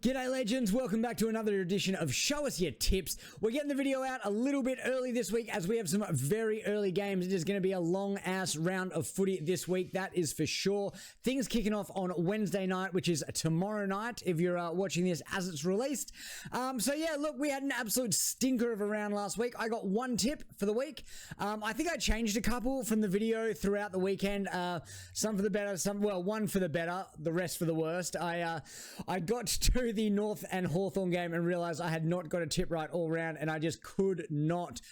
G'day legends, welcome back to another edition of Show Us Your Tips. We're getting the video out a little bit early this week as we have some very early games. It is going to be a long ass round of footy this week, that is for sure. Things kicking off on Wednesday night, which is tomorrow night if you're watching this as it's released. So yeah, look, we had an absolute stinker of a round last week. I got one tip for the week. I think I changed a couple from the video throughout the weekend. Some for the better, one for the better, the rest for the worst. I got to the North and Hawthorn game and realized I had not got a tip right all round, and I just could not,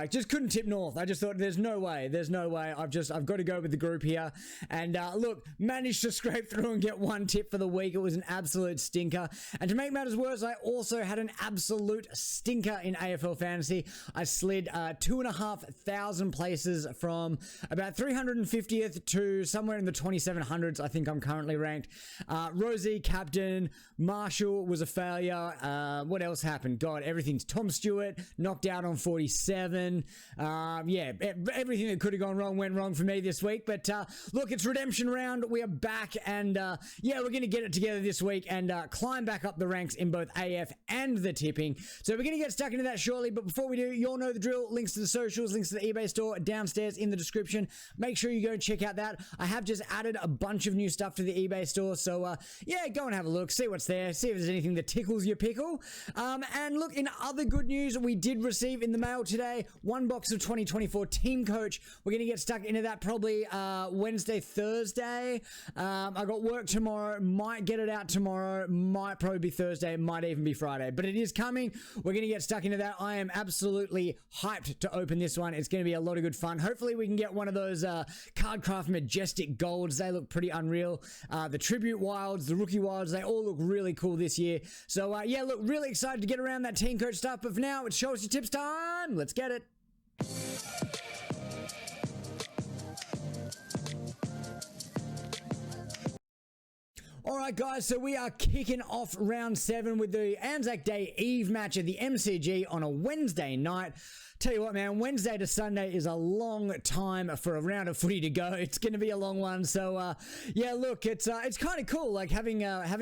just couldn't tip North. I just thought there's no way. I've got to go with the group here. And look, managed to scrape through and get one tip for the week. It was an absolute stinker. And to make matters worse, I also had an absolute stinker in AFL fantasy. I slid 2,500 places from about 350th to somewhere in the 2700s. I think I'm currently ranked. Rosie, captain. Marshall was a failure. What else happened? God, everything's Tom Stewart knocked out on 47. Yeah, everything that could have gone wrong went wrong for me this week. But look, it's redemption round. We are back, and yeah, we're going to get it together this week and climb back up the ranks in both AF and the tipping. So we're going to get stuck into that shortly. But before we do, you all know the drill. Links to the socials, links to the eBay store downstairs in the description. Make sure you go and check out that. I have just added a bunch of new stuff to the eBay store. So yeah, go and have a look. See what's there. See if there's anything that tickles your pickle. And look, in other good news, we did receive in the mail today one box of 2024 Team Coach. We're going to get stuck into that probably Wednesday, Thursday. I got work tomorrow. Might get it out tomorrow. Might probably be Thursday. Might even be Friday. But it is coming. We're going to get stuck into that. I am absolutely hyped to open this one. It's going to be a lot of good fun. Hopefully we can get one of those Cardcraft Majestic Golds. They look pretty unreal. The Tribute Wilds, the Rookie Wilds, they all look really cool this year. So yeah, look, really excited to get around that Team Coach stuff. But for now, it's Show Us Your Tips time. Let's get it. Alright guys, so we are kicking off round 7 with the Anzac Day Eve match at the MCG on a Wednesday night. Tell you what, man, Wednesday to Sunday is a long time for a round of footy to go. It's going to be a long one. So, yeah, look, it's kind of cool, like having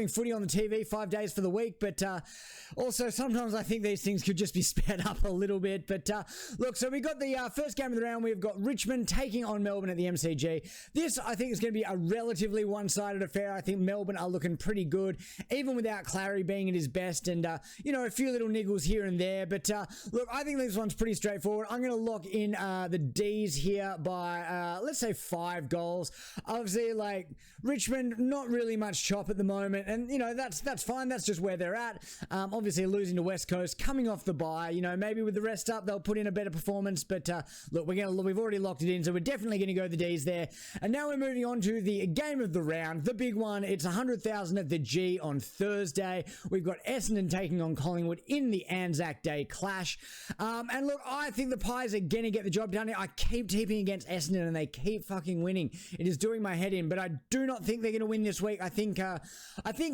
footy on the TV 5 days for the week. But also, sometimes I think these things could just be sped up a little bit. But look, so we got the first game of the round. We've got Richmond taking on Melbourne at the MCG. This, I think, is going to be a relatively one-sided affair. I think Melbourne are looking pretty good, even without Clary being at his best, and you know, a few little niggles here and there. But look, I think this one's pretty straightforward. I'm going to lock in the D's here by let's say 5 goals. Obviously, like, Richmond, not really much chop at the moment, and you know, that's fine. That's just where they're at. Obviously losing to West Coast, coming off the bye. You know, maybe with the rest up, they'll put in a better performance. But look, we've already locked it in, so we're definitely going to go the D's there. And now we're moving on to the game of the round, the big one. It's 100,000 at the G on Thursday. We've got Essendon taking on Collingwood in the Anzac Day clash. And look, I think the Pies are going to get the job done here. I keep tipping against Essendon and they keep fucking winning. It is doing my head in, but I do not think they're going to win this week. I think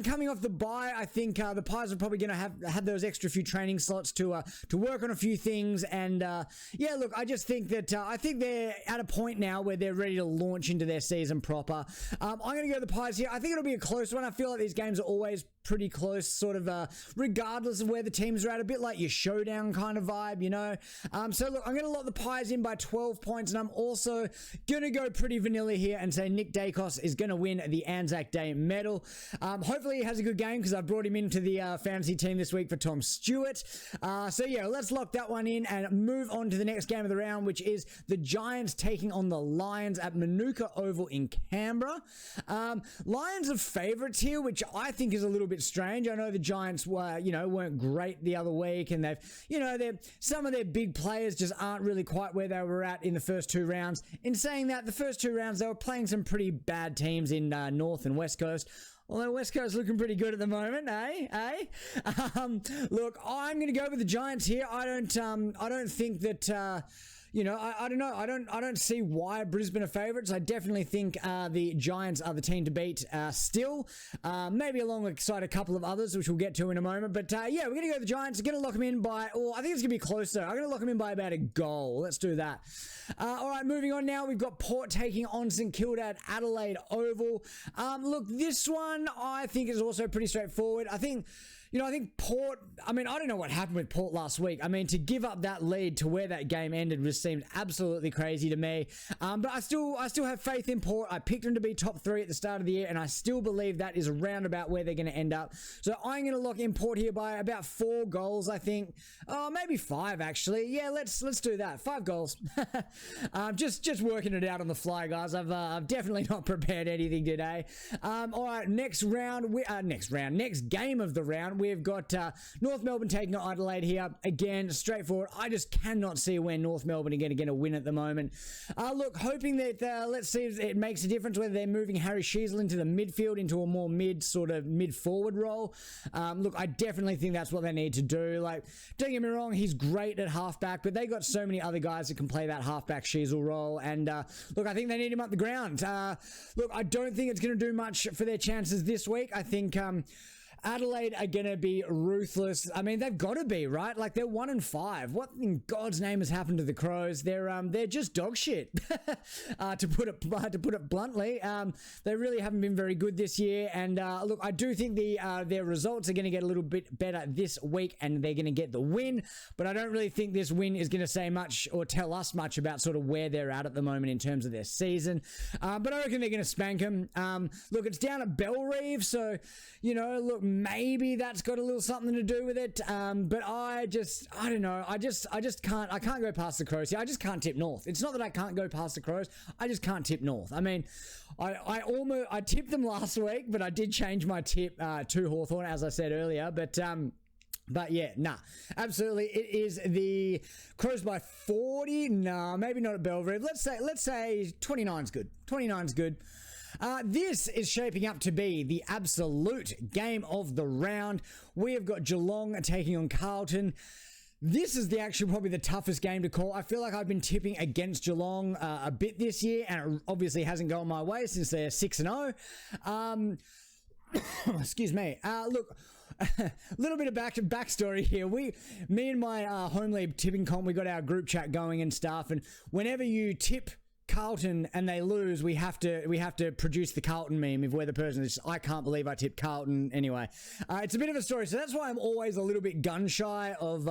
coming off the bye, I think the Pies are probably going to have those extra few training slots to work on a few things. And yeah, look, I just think that I think they're at a point now where they're ready to launch into their season proper. I'm going to go the Pies here. I think it'll be a close one. I feel like these games are always pretty close, sort of regardless of where the teams are at, a bit like your showdown kind of vibe, you know. So look, I'm going to lock the Pies in by 12 points, and I'm also going to go pretty vanilla here and say Nick Dacos is going to win the Anzac Day medal. Hopefully he has a good game because I've brought him into the fantasy team this week for Tom Stewart. So yeah, let's lock that one in and move on to the next game of the round, which is the Giants taking on the Lions at Manuka Oval in Canberra. Lions are favourites here, which I think is a little bit strange. I know the Giants weren't great the other week, and some of their big players just aren't really quite where they were at in the first 2 rounds. In saying that, the first 2 rounds they were playing some pretty bad teams in North and West Coast. Although West Coast looking pretty good at the moment, eh? Look, I'm going to go with the Giants here. I don't think that you know, I don't know. I don't see why Brisbane are favourites. I definitely think the Giants are the team to beat still. Maybe alongside a couple of others, which we'll get to in a moment. But yeah, we're going to go with the Giants. We're going to lock them in by, I think it's going to be closer. I'm going to lock them in by about a goal. Let's do that. All right, moving on now. We've got Port taking on St Kilda at Adelaide Oval. Look, this one I think is also pretty straightforward. I think Port, I don't know what happened with Port last week. To give up that lead to where that game ended just seemed absolutely crazy to me. But I still have faith in Port. I picked them to be top 3 at the start of the year, and I still believe that is around about where they're going to end up. So I'm going to lock in Port here by about 4 goals, I think. Oh, maybe 5, actually. Yeah, let's do that. 5 goals. Just working it out on the fly, guys. I've definitely not prepared anything today. All right, next game of the round. We've got North Melbourne taking on Adelaide here. Again, straightforward. I just cannot see where North Melbourne are going to get a win at the moment. Look, hoping that, let's see if it makes a difference whether they're moving Harry Sheasel into the midfield, into a more mid-forward role. Look, I definitely think that's what they need to do. Like, don't get me wrong, he's great at halfback, but they got so many other guys that can play that halfback Sheasel role. And look, I think they need him up the ground. Look, I don't think it's going to do much for their chances this week. I think Adelaide are going to be ruthless. They've got to be, right? Like, they're 1-5. What in God's name has happened to the Crows? They're just dog shit, to put it bluntly. They really haven't been very good this year. And look, I do think their results are going to get a little bit better this week, and they're going to get the win. But I don't really think this win is going to say much or tell us much about sort of where they're at the moment in terms of their season. But I reckon they're going to spank them. Look, it's down at Bellerive, so look. Maybe that's got a little something to do with it, but I don't know. I can't go past the Crows here. I just can't tip North. It's not that I can't go past the Crows. I just can't tip North. I tipped them last week, but I did change my tip to Hawthorn, as I said earlier. But yeah, absolutely. It is the Crows by 40. Maybe not at Belgrave. Let's say 29's good. 29's good. This is shaping up to be the absolute game of the round. We have got Geelong taking on Carlton. This is probably the toughest game to call. I feel like I've been tipping against Geelong a bit this year, and it obviously hasn't gone my way since they're 6-0. Excuse me. Look, a little bit of backstory here. Me and my home league tipping comp, we got our group chat going and stuff, and whenever you tip Carlton and they lose, we have to produce the Carlton meme if we're the person that's, I can't believe I tipped Carlton. Anyway, it's a bit of a story, so that's why I'm always a little bit gun shy of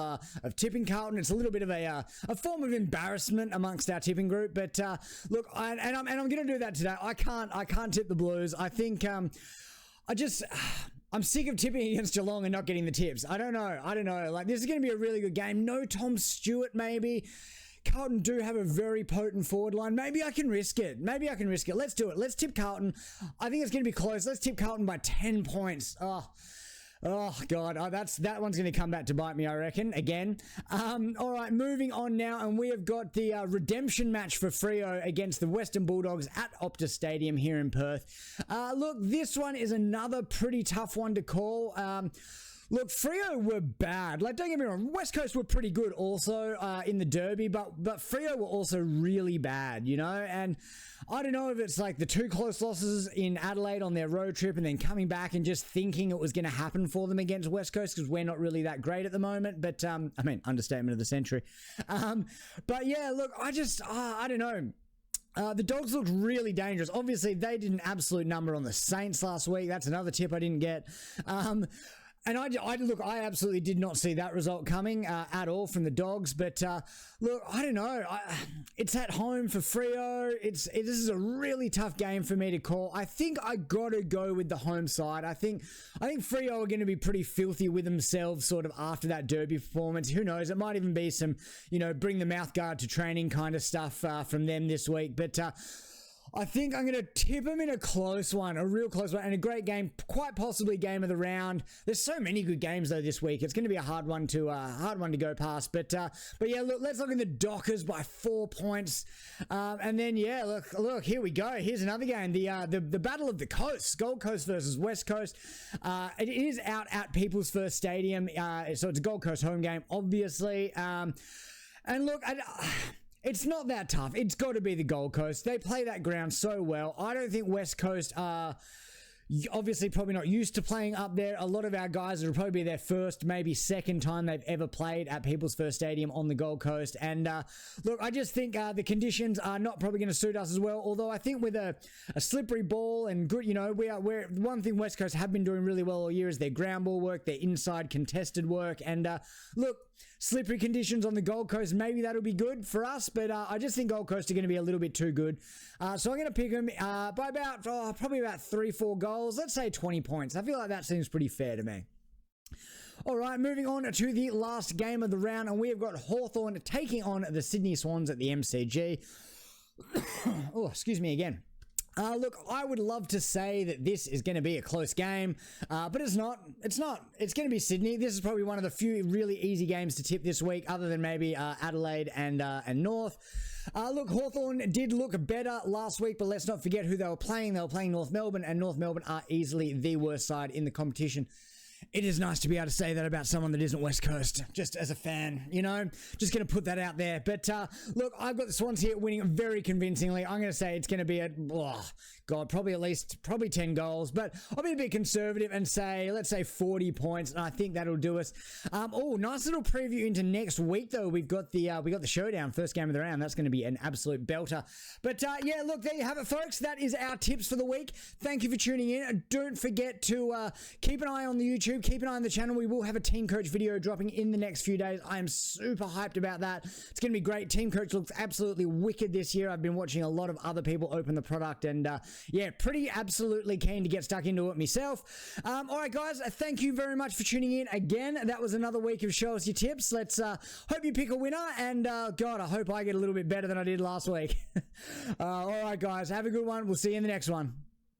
tipping Carlton. It's a little bit of a form of embarrassment amongst our tipping group. But look, I'm going to do that today. I can't tip the Blues. I think I'm sick of tipping against Geelong and not getting the tips. I don't know. Like, this is going to be a really good game. No Tom Stewart, maybe. Carlton do have a very potent forward line. Maybe I can risk it. Let's do it. Let's tip Carlton. I think it's going to be close. Let's tip Carlton by 10 points. Oh God. That one's going to come back to bite me, I reckon, again. All right, moving on now, and we have got the redemption match for Freo against the Western Bulldogs at Optus Stadium here in Perth. Look, this one is another pretty tough one to call. Look, Freo were bad. Like, don't get me wrong, West Coast were pretty good also in the Derby, but Freo were also really bad, and I don't know if it's like the 2 close losses in Adelaide on their road trip and then coming back and just thinking it was going to happen for them against West Coast because we're not really that great at the moment, but understatement of the century. But yeah, look, I don't know. The Dogs looked really dangerous. Obviously, they did an absolute number on the Saints last week. That's another tip I didn't get. And I absolutely did not see that result coming at all from the Dogs. But look, I don't know. It's at home for Freo. This is a really tough game for me to call. I think I got to go with the home side. I think Freo are going to be pretty filthy with themselves sort of after that Derby performance. Who knows? It might even be some, bring the mouth guard to training kind of stuff from them this week. But I think I'm going to tip them in a close one, a real close one, and a great game, quite possibly game of the round. There's so many good games though this week. It's going to be a hard one to go past. But yeah, look, let's look at the Dockers by 4 points, and then yeah, look, here we go. Here's another game, the Battle of the Coast, Gold Coast versus West Coast. It is out at People's First Stadium, so it's a Gold Coast home game, obviously. And look, It's not that tough. It's got to be the Gold Coast. They play that ground so well. I don't think West Coast are obviously probably not used to playing up there. A lot of our guys will probably be their first, maybe second time they've ever played at People's First Stadium on the Gold Coast. And look, I just think the conditions are not probably going to suit us as well. Although I think with a slippery ball and good, you know, we're one thing West Coast have been doing really well all year is their ground ball work, their inside contested work. And look, slippery conditions on the Gold Coast, maybe that'll be good for us, but I just think Gold Coast are going to be a little bit too good. So I'm going to pick them by about, probably about 3-4 goals. Let's say 20 points. I feel like that seems pretty fair to me. All right, moving on to the last game of the round, and we have got Hawthorn taking on the Sydney Swans at the MCG. Oh, excuse me again. Look, I would love to say that this is going to be a close game, but it's not. It's not. It's going to be Sydney. This is probably one of the few really easy games to tip this week, other than maybe Adelaide and North. Look, Hawthorn did look better last week, but let's not forget who they were playing. They were playing North Melbourne, and North Melbourne are easily the worst side in the competition. It is nice to be able to say that about someone that isn't West Coast, just as a fan, you know? Just going to put that out there. But look, I've got the Swans here winning very convincingly. I'm going to say it's going to be probably 10 goals. But I'll be a bit conservative and say, let's say 40 points, and I think that'll do us. Oh, nice little preview into next week, though. We've got the showdown, first game of the round. That's going to be an absolute belter. But yeah, look, there you have it, folks. That is our tips for the week. Thank you for tuning in. Don't forget to keep an eye on the YouTube. Keep an eye on the channel. We will have a Team Coach video dropping in the next few days. I am super hyped about that. It's going to be great. Team Coach looks absolutely wicked this year. I've been watching a lot of other people open the product, and yeah, pretty absolutely keen to get stuck into it myself. All right, guys, thank you very much for tuning in again. That was another week of Show Us Your Tips. Let's hope you pick a winner, and God, I hope I get a little bit better than I did last week. All right, guys, have a good one. We'll see you in the next one.